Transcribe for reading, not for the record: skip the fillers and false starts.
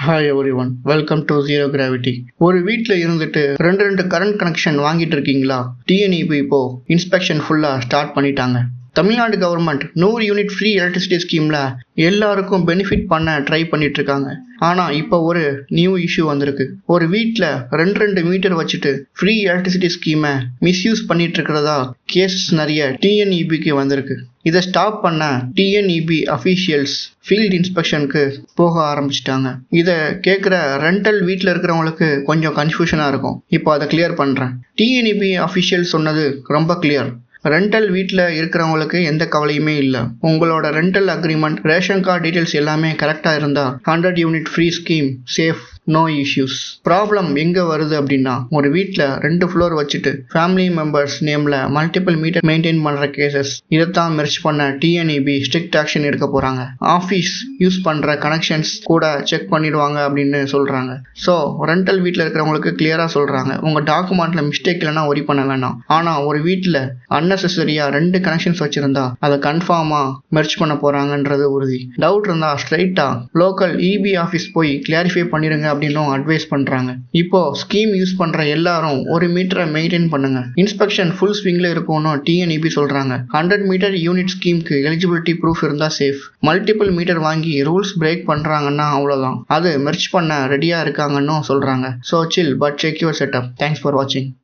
Hi every one, welcome to zero gravity. ஒரு வீட்டில் இருந்துட்டு ரெண்டு கரண்ட் கனெக்ஷன் வாங்கிட்டு இருக்கீங்களா? டிஎன்இபி இப்போ இன்ஸ்பெக்ஷன் ஃபுல்லாக ஸ்டார்ட் பண்ணிட்டாங்க. Tamil Nadu government 100 unit free electricity ஸ்கீமில் எல்லாருக்கும் பெனிஃபிட் பண்ண ட்ரை பண்ணிட்டு இருக்காங்க. ஆனால் இப்போ ஒரு நியூ இஷ்யூ வந்திருக்கு. ஒரு வீட்டில் ரெண்டு மீட்டர் வச்சுட்டு ஃப்ரீ எலக்ட்ரிசிட்டி ஸ்கீமை மிஸ்யூஸ் பண்ணிட்டு இருக்கிறதா கேசஸ் நிறைய டிஎன்இபிக்கு வந்திருக்கு. இதை ஸ்டாப் பண்ண டிஎன்இபி அஃபீஷியல்ஸ் ஃபீல்ட் இன்ஸ்பெக்ஷனுக்கு போக ஆரம்பிச்சிட்டாங்க. இதை கேட்குற ரெண்டல் வீட்டில் இருக்கிறவங்களுக்கு கொஞ்சம் கன்ஃபியூஷனாக இருக்கும். இப்போ அதை கிளியர் பண்ணுறேன். டிஎன்இபி அஃபீஷியல் சொன்னது ரொம்ப கிளியர். ரெண்டல் வீட்டில் இருக்கிறவங்களுக்கு எந்த கவலையுமே இல்லை. உங்களோட rental agreement, ration card details எல்லாமே கரெக்டாக இருந்தால் 100 unit free scheme safe, no issues. Problem எங்கே வருது அப்படின்னா, ஒரு வீட்டில் 2 ஃப்ளோர் வச்சுட்டு ஃபேமிலி மெம்பர்ஸ் நேமில் மல்டிபிள் மீட்டர் மெயின்டைன் பண்ணுற கேசஸ். இதைத்தான் மெர்ஜ் பண்ண டிஎன்இபி ஸ்ட்ரிக்ட் ஆக்ஷன் எடுக்க போகிறாங்க. ஆஃபீஸ் யூஸ் பண்ணுற கனெக்ஷன்ஸ் கூட செக் பண்ணிடுவாங்க அப்படின்னு சொல்கிறாங்க. ஸோ ரெண்டல் வீட்டில் இருக்கிறவங்களுக்கு கிளியராக சொல்கிறாங்க, உங்கள் டாக்குமெண்ட்டில் மிஸ்டேக் இல்லைன்னா ஒரி பண்ண வேணாம். ஆனால் ஒரு வீட்டில் அன்னெசரியா 2 கனெக்ஷன்ஸ் வச்சுருந்தா அதை கன்ஃபார்மாக மெர்ஜ் பண்ண போகிறாங்கன்றது உறுதி. டவுட் இருந்தால் ஸ்ட்ரைட்டாக லோக்கல் இபி ஆஃபீஸ் போய் கிளாரிஃபை பண்ணிடுங்க அப்படின்னு அட்வைஸ் பண்றாங்க. இப்போ ஸ்கீம் யூஸ் பண்ற எல்லாரும் 1 மீட்டரை மெயின்டைன் பண்ணுங்க. இன்ஸ்பெக்ஷன் ஃபுல் ஸ்விங்ல இருக்கும்னு டிஎன்இபி சொல்றாங்க. 100 மீட்டர் யூனிட் ஸ்கீம்க்கு எலிஜிபிலிட்டி ப்ரூஃப் இருந்தா சேஃப். மல்டிபிள் மீட்டர் வாங்கி ரூல்ஸ் பிரேக் பண்றாங்கன்னா அவ்வளவுதான், அது மெர்ஜ் பண்ண ரெடியா இருக்காங்கன்னு சொல்றாங்க. So chill but check your setup. Thanks for வாட்சிங்.